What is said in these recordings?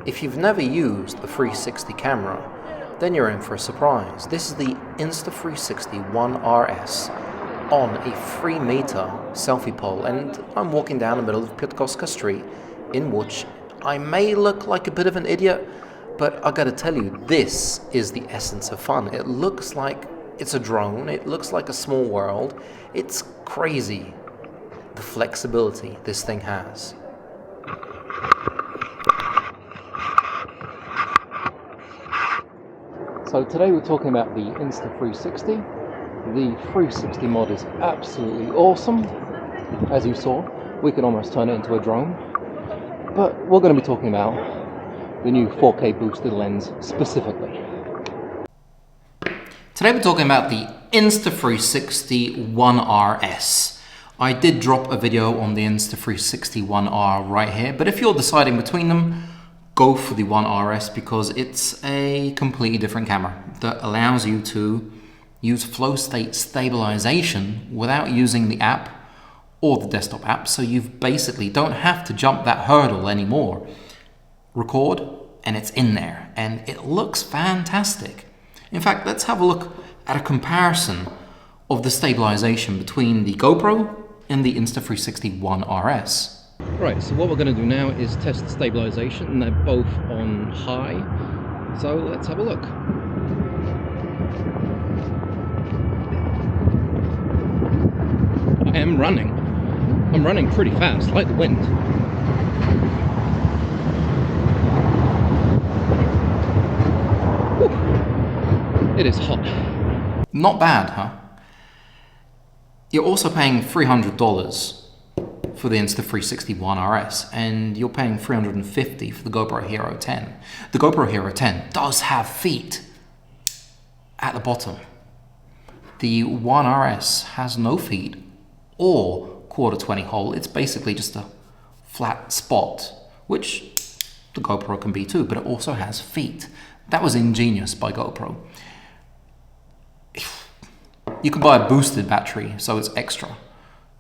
If you've never used a 360 camera, then you're in for a surprise. This is the Insta360 ONE RS on a 3-meter selfie pole, and I'm walking down the middle of Piotrkowska Street in Łódź. I may look like a bit of an idiot, but I gotta tell you, this is the essence of fun. It looks like it's a drone, it looks like a small world. It's crazy, the flexibility this thing has. So today we're talking about the Insta360. The 360 mod is absolutely awesome. As you saw, we can almost turn it into a drone. But we're going to be talking about the new 4K boosted lens specifically. Today we're talking about the Insta360 ONE RS. I did drop a video on the Insta360 ONE R right here, but if you're deciding between them, go for the ONE RS because it's a completely different camera that allows you to use flow state stabilization without using the app or the desktop app, so you basically don't have to jump that hurdle anymore. Record and it's in there and it looks fantastic. In fact, let's have a look at a comparison of the stabilization between the GoPro and the Insta360 ONE RS. Right, so what we're going to do now is test stabilization, and they're both on high, so let's have a look. I am running. I'm running pretty fast, like the wind. Whew. It is hot. Not bad, huh? You're also paying $300 for the Insta360 ONE RS, and you're paying $350 for the GoPro Hero 10. The GoPro Hero 10 does have feet at the bottom. The ONE RS has no feet or quarter 20 hole. It's basically just a flat spot, which the GoPro can be too, but it also has feet. That was ingenious by GoPro. You can buy a boosted battery, so it's extra,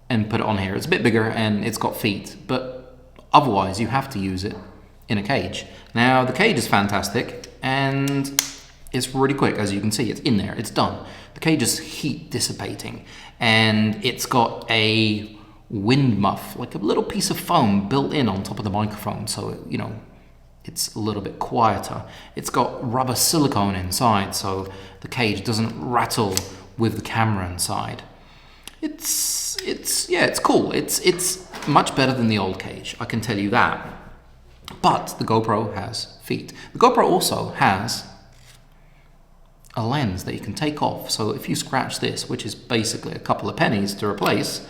and put it on here. It's a bit bigger and it's got feet, but otherwise you have to use it in a cage. Now the cage is fantastic and it's really quick. As you can see, it's in there, it's done. The cage is heat dissipating and it's got a wind muff, like a little piece of foam built in on top of the microphone, so you know it's a little bit quieter. It's got rubber silicone inside, so the cage doesn't rattle with the camera inside. It's cool. It's much better than the old cage, I can tell you that. But the GoPro has feet. The GoPro also has a lens that you can take off. So if you scratch this, which is basically a couple of pennies to replace,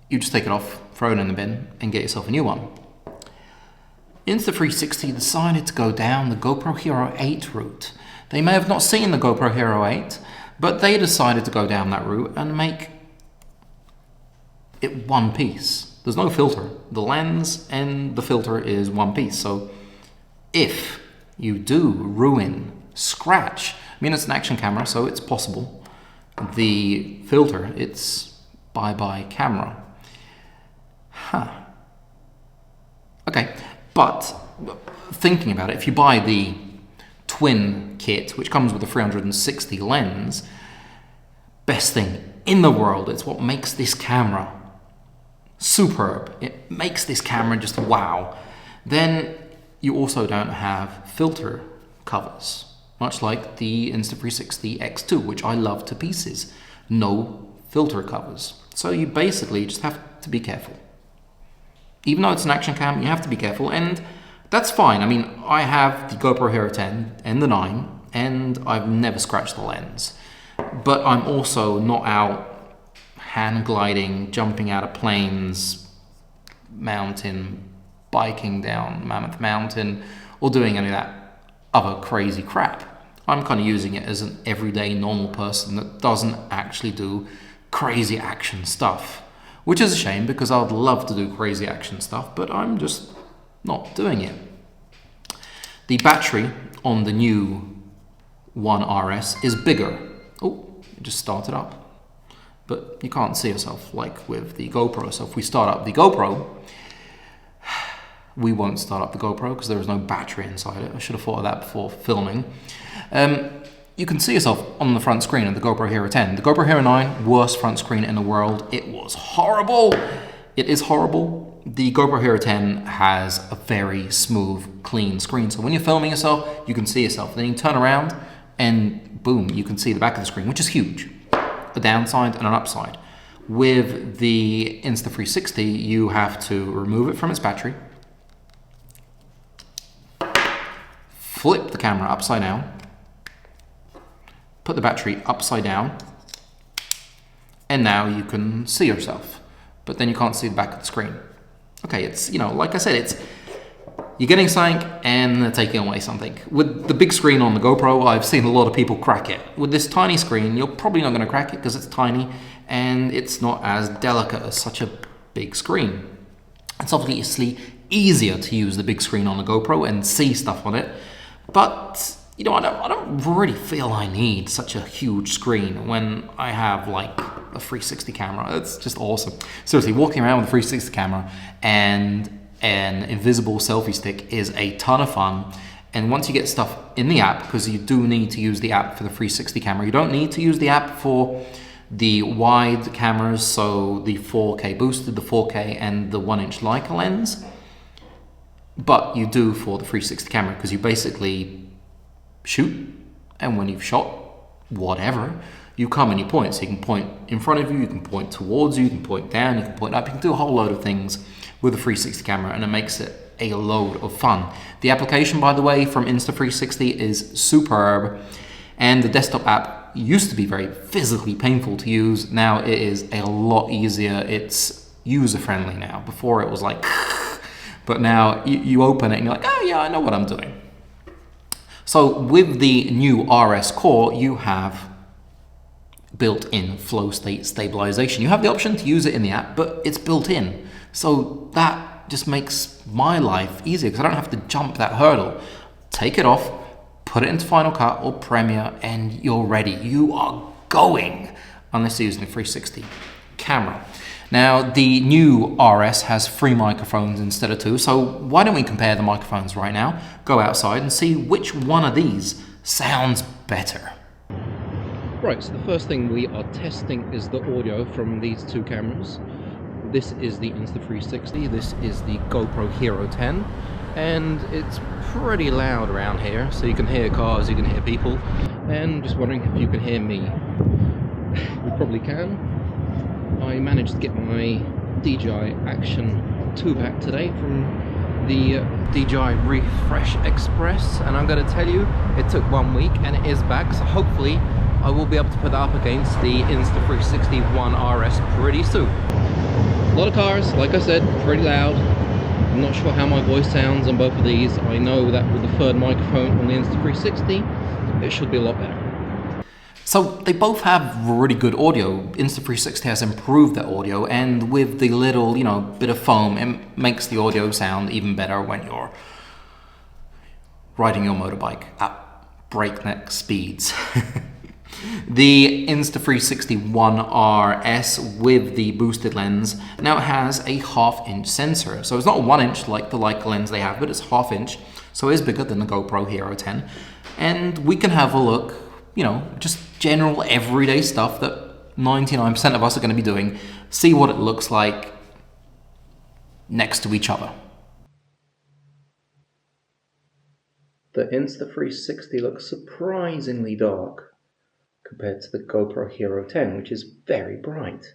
you just take it off, throw it in the bin, and get yourself a new one. Insta360 decided to go down the GoPro Hero 8 route. They may have not seen the GoPro Hero 8, but they decided to go down that route and make it one piece. There's no filter. The lens and the filter is one piece. So if you do scratch, I mean, it's an action camera, so it's possible. The filter, it's bye-bye camera. Okay, but thinking about it, if you buy the twin kit, which comes with a 360 lens, best thing in the world. It's what makes this camera superb. It makes this camera just wow. Then you also don't have filter covers, much like the Insta360 X2, which I love to pieces. No filter covers. So you basically just have to be careful. Even though it's an action cam, you have to be careful, and that's fine. I mean, I have the GoPro Hero 10 and the 9, and I've never scratched the lens. But I'm also not out hand gliding, jumping out of planes, mountain, biking down Mammoth Mountain, or doing any of that other crazy crap. I'm kind of using it as an everyday normal person that doesn't actually do crazy action stuff, which is a shame because I would love to do crazy action stuff, but I'm just not doing it. The battery on the new ONE RS is bigger. Oh, it just started up. But you can't see yourself like with the GoPro. So if we start up the GoPro, we won't start up the GoPro because there is no battery inside it. I should have thought of that before filming. You can see yourself on the front screen of the GoPro Hero 10. The GoPro Hero 9, worst front screen in the world. It was horrible. It is horrible. The GoPro Hero 10 has a very smooth, clean screen. So when you're filming yourself, you can see yourself. Then you turn around and boom, you can see the back of the screen, which is huge. A downside and an upside. With the Insta360, you have to remove it from its battery, flip the camera upside down, put the battery upside down, and now you can see yourself, but then you can't see the back of the screen. Okay, it's, you know, like I said, it's, you're getting something and they're taking away something. With the big screen on the GoPro, I've seen a lot of people crack it. With this tiny screen, you're probably not going to crack it because it's tiny and it's not as delicate as such a big screen. It's obviously easier to use the big screen on the GoPro and see stuff on it, but you know, I don't really feel I need such a huge screen when I have like a 360 camera. It's just awesome. Seriously, walking around with a 360 camera and an invisible selfie stick is a ton of fun. And once you get stuff in the app, because you do need to use the app for the 360 camera, you don't need to use the app for the wide cameras, so the 4K boosted, the 4K and the 1-inch Leica lens, but you do for the 360 camera because you basically shoot, and when you've shot whatever, you come and you point. So you can point in front of you, you can point towards you, you can point down, you can point up, you can do a whole load of things with the 360 camera, and it makes it a load of fun. The application, by the way, from Insta360 is superb, and the desktop app used to be very physically painful to use. Now it is a lot easier. It's user-friendly now. Before it was like, but now you open it and you're like, oh yeah, I know what I'm doing. So with the new RS core, you have built-in flow state stabilization. You have the option to use it in the app, but it's built in. So that just makes my life easier because I don't have to jump that hurdle. Take it off, put it into Final Cut or Premiere, and you're ready. You are going, unless you're using the 360 camera. Now, the new RS has 3 microphones instead of 2, so why don't we compare the microphones right now, go outside and see which one of these sounds better. Right, so the first thing we are testing is the audio from these 2 cameras. This is the Insta360, this is the GoPro Hero 10, and it's pretty loud around here, so you can hear cars, you can hear people, and just wondering if you can hear me. You probably can. I managed to get my DJI Action 2 back today from the DJI Refresh Express, and I'm going to tell you, it took 1 week and it is back, so hopefully I will be able to put that up against the Insta360 ONE RS pretty soon. A lot of cars, like I said, pretty loud. I'm not sure how my voice sounds on both of these. I know that with the third microphone on the Insta360, it should be a lot better. So they both have really good audio. Insta360 has improved their audio, and with the little, you know, bit of foam, it makes the audio sound even better when you're riding your motorbike at breakneck speeds. The Insta360 ONE RS with the boosted lens now has a 1/2-inch sensor. So it's not 1 inch like the Leica lens they have, but it's 1/2 inch. So it is bigger than the GoPro Hero 10. And we can have a look, you know, just general everyday stuff that 99% of us are going to be doing. See what it looks like next to each other. The Insta360 looks surprisingly dark compared to the GoPro Hero 10, which is very bright.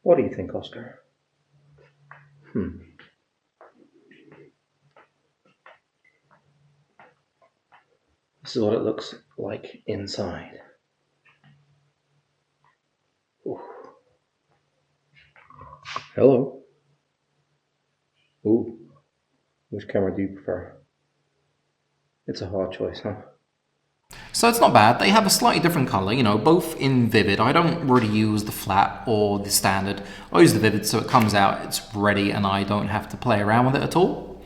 What do you think, Oscar? This is what it looks like inside. Ooh. Hello. Ooh. Which camera do you prefer? It's a hard choice, huh? So it's not bad. They have a slightly different color, you know, both in vivid. I don't really use the flat or the standard. I use the vivid so it comes out, it's ready, and I don't have to play around with it at all.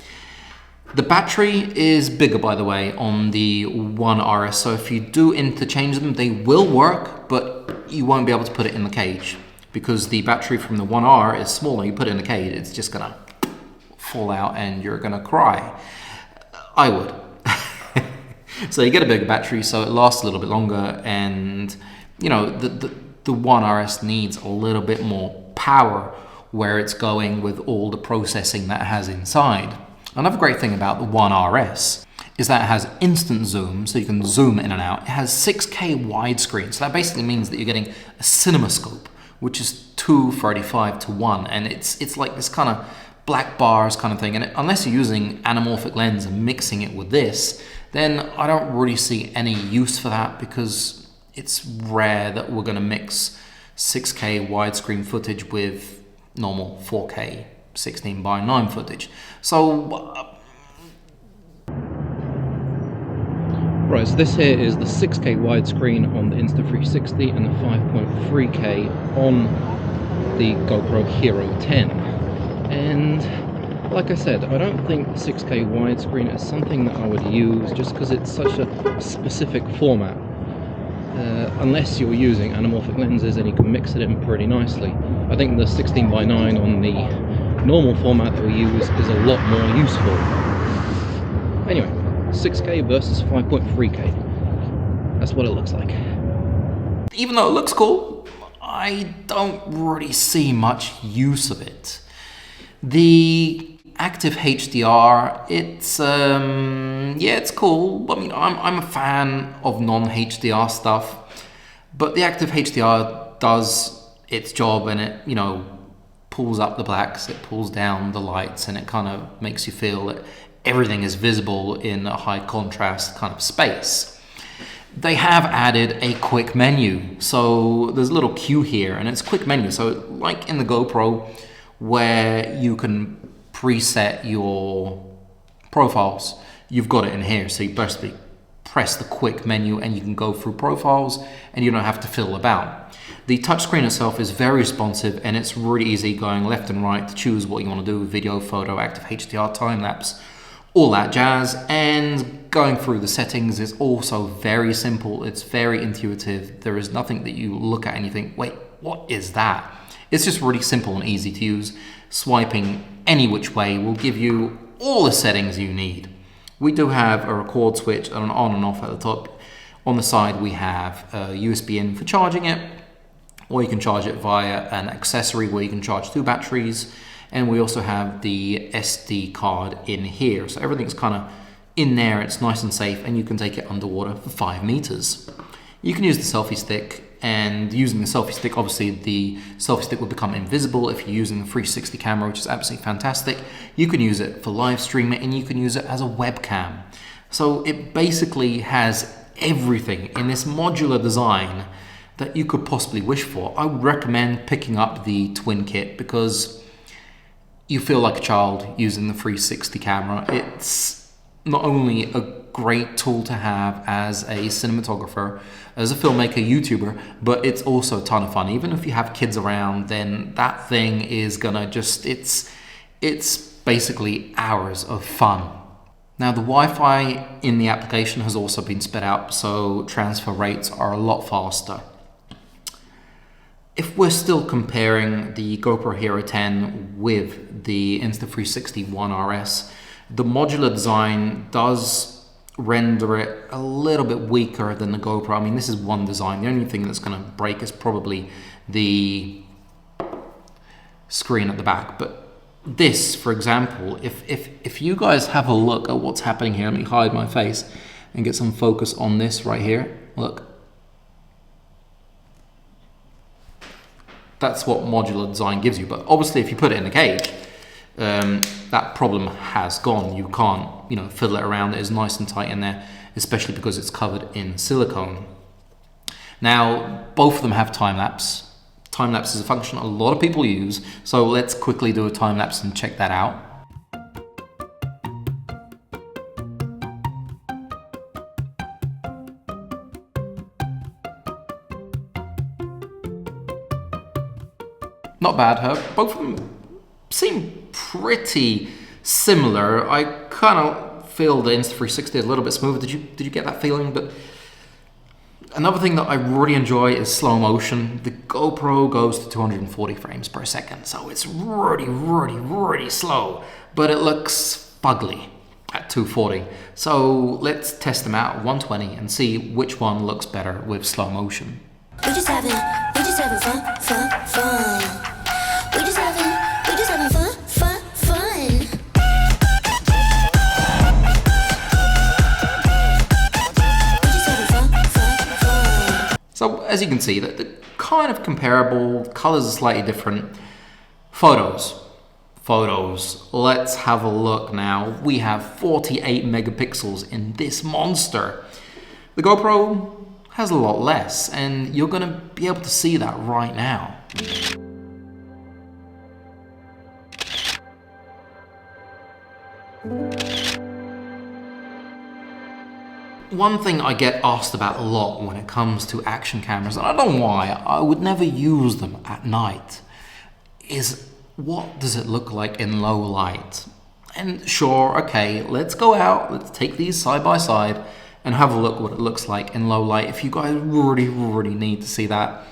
The battery is bigger, by the way, on the ONE RS, so if you do interchange them, they will work, but you won't be able to put it in the cage because the battery from the ONE R is smaller. You put it in the cage, it's just gonna fall out and you're gonna cry. I would. So you get a bigger battery, so it lasts a little bit longer, and you know the One RS needs a little bit more power where it's going with all the processing that it has inside. Another great thing about the One RS is that it has instant zoom, so you can zoom in and out. It has 6K widescreen, so that basically means that you're getting a CinemaScope, which is 2:35:1, and it's like this kind of black bars kind of thing. And unless you're using anamorphic lens and mixing it with this, then I don't really see any use for that, because it's rare that we're going to mix 6K widescreen footage with normal 4K 16:9 footage. So right, so this here is the 6K widescreen on the Insta360 and the 5.3K on the GoPro Hero 10. And like I said, I don't think 6K widescreen is something that I would use just because it's such a specific format. Unless you're using anamorphic lenses and you can mix it in pretty nicely. I think the 16:9 on the normal format that we use is a lot more useful. Anyway, 6K versus 5.3K. That's what it looks like. even though it looks cool, I don't really see much use of it. The active HDR, it's yeah, it's cool. I mean, I'm a fan of non-HDR stuff, but the active HDR does its job, and it, you know, pulls up the blacks, it pulls down the lights, and it kind of makes you feel that everything is visible in a high contrast kind of space. They have added a quick menu, so there's a little queue here, and it's quick menu. So like in the GoPro, where you can preset your profiles, you've got it in here. So you basically press the quick menu and you can go through profiles and you don't have to fiddle about. The touchscreen itself is very responsive, and it's really easy going left and right to choose what you want to do: video, photo, active HDR, time lapse, all that jazz. And going through the settings is also very simple. It's very intuitive. There is nothing that you look at and you think, wait, what is that? It's just really simple and easy to use. Swiping any which way will give you all the settings you need. We do have a record switch and an on and off at the top. On the side we have a USB in for charging it, or you can charge it via an accessory where you can charge 2 batteries. And we also have the SD card in here. So everything's kind of in there, it's nice and safe, and you can take it underwater for 5 meters. You can use the selfie stick, and using the selfie stick, obviously the selfie stick will become invisible if you're using the 360 camera, which is absolutely fantastic. You can use it for live streaming, and you can use it as a webcam. So it basically has everything in this modular design that you could possibly wish for. I would recommend picking up the twin kit because you feel like a child using the 360 camera. It's not only a great tool to have as a cinematographer, as a filmmaker, YouTuber, but it's also a ton of fun. Even if you have kids around, then that thing is gonna just, it's basically hours of fun. Now the Wi-Fi in the application has also been sped out, so transfer rates are a lot faster. If we're still comparing the GoPro Hero 10 with the Insta360 ONE RS, the modular design does render it a little bit weaker than the GoPro. I mean, this is one design. The only thing that's going to break is probably the screen at the back. But this, for example, if you guys have a look at what's happening here, let me hide my face and get some focus on this right here. Look. That's what modular design gives you. But obviously, if you put it in a cage, that problem has gone. You can't, you know, fiddle it around. It is nice and tight in there, especially because it's covered in silicone. Now, both of them have time lapse. Time lapse is a function a lot of people use. So let's quickly do a time lapse and check that out. Not bad, Herb. Both of them seem pretty similar. I kind of feel the Insta360 a little bit smoother. Did you get that feeling? But Another thing that I really enjoy is slow motion. The GoPro goes to 240 frames per second, so it's really slow, but it looks fugly at 240. So let's test them out at 120 and see which one looks better with slow motion. We just having fun. We just having fun. So as you can see, that they're kind of comparable, colors are slightly different. Photos. Let's have a look now. We have 48 megapixels in this monster. The GoPro has a lot less, and you're gonna be able to see that right now. One thing I get asked about a lot when it comes to action cameras, and I don't know why, I would never use them at night, is what does it look like in low light? And sure, okay, let's go out, let's take these side by side and have a look what it looks like in low light. If you guys really need to see that,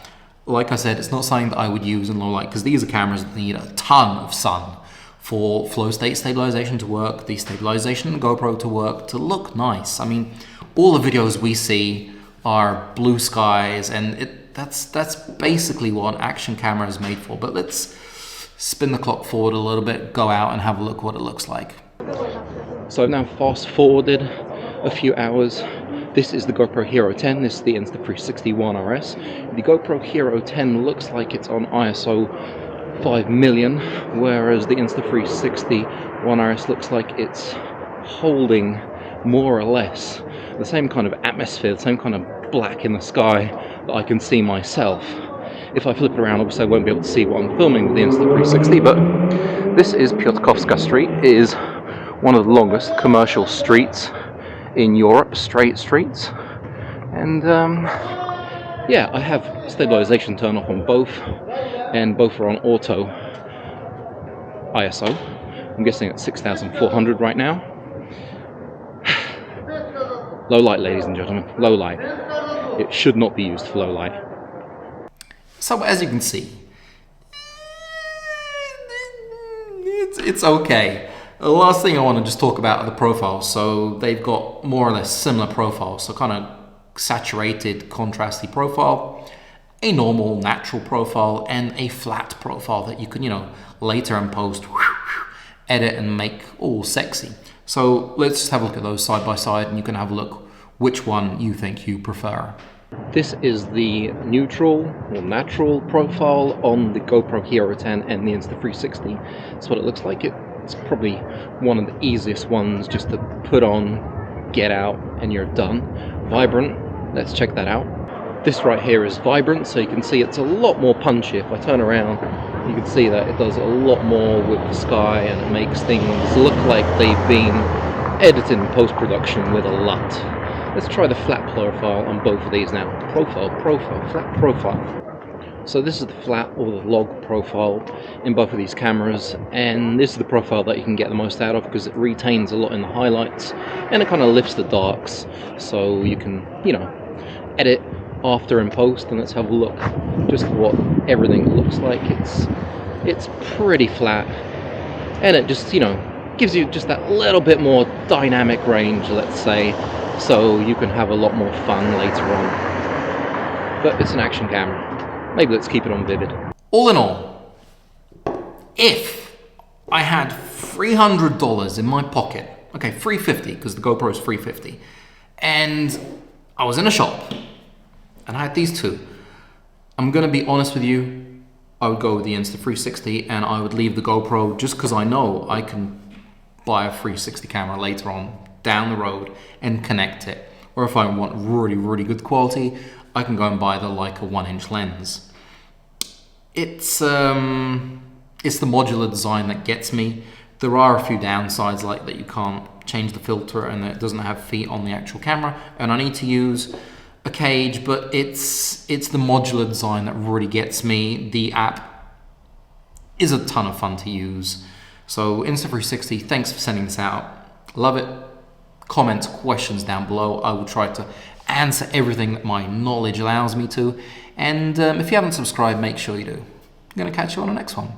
like I said, it's not something that I would use in low light because these are cameras that need a ton of sun for flow state stabilization to work, the stabilization in the GoPro to work, to look nice. I mean, all the videos we see are blue skies, and that's basically what an action camera is made for. But let's spin the clock forward a little bit, go out and have a look what it looks like. So I've now fast forwarded a few hours. This is the GoPro Hero 10, this is the Insta360 ONE RS. The GoPro Hero 10 looks like it's on ISO 5 million, whereas the Insta360 ONE RS looks like it's holding more or less the same kind of atmosphere, the same kind of black in the sky that I can see myself. If I flip it around, obviously I won't be able to see what I'm filming with the Insta360, but this is Piotrkowska Street. It is one of the longest commercial streets in Europe, straight streets. And yeah, I have stabilization turned off on both, and both are on auto ISO. I'm guessing at 6,400 right now. Low light, ladies and gentlemen, low light. It should not be used for low light. So as you can see, it's okay. The last thing I want to just talk about are the profiles. So they've got more or less similar profiles. So kind of saturated, contrasty profile, a normal, natural profile, and a flat profile that you can, later in post, edit and make all sexy. So let's just have a look at those side by side, and you can have a look which one you think you prefer. This is the neutral or natural profile on the GoPro Hero 10 and the Insta360. That's what it looks like. It's probably one of the easiest ones just to put on, get out, and you're done. Vibrant, let's check that out. This right here is vibrant, so you can see it's a lot more punchy. If I turn around, you can see that it does a lot more with the sky, and it makes things look like they've been edited in post-production with a LUT. Let's try the flat profile on both of these now. Profile, flat profile. So this is the flat or the log profile in both of these cameras, and this is the profile that you can get the most out of because it retains a lot in the highlights and it kind of lifts the darks, so you can, edit after in post. And let's have a look just what everything looks like. It's pretty flat, and it just gives you just that little bit more dynamic range, let's say, so you can have a lot more fun later on. But it's an action camera. Maybe let's keep it on vivid. All in all, if I had $300 in my pocket, okay, $350 because the GoPro is $350, and I was in a shop and I had these two, I'm gonna be honest with you, I would go with the Insta360 and I would leave the GoPro just because I know I can buy a 360 camera later on down the road and connect it. Or if I want really good quality, I can go and buy the Leica 1-inch lens. It's the modular design that gets me. There are a few downsides, like that you can't change the filter and that it doesn't have feet on the actual camera, and I need to use a cage, but it's the modular design that really gets me. The app is a ton of fun to use. So Insta360, thanks for sending this out. Love it. Comments, questions down below. I will try to answer everything that my knowledge allows me to. And if you haven't subscribed, make sure you do. I'm going to catch you on the next one.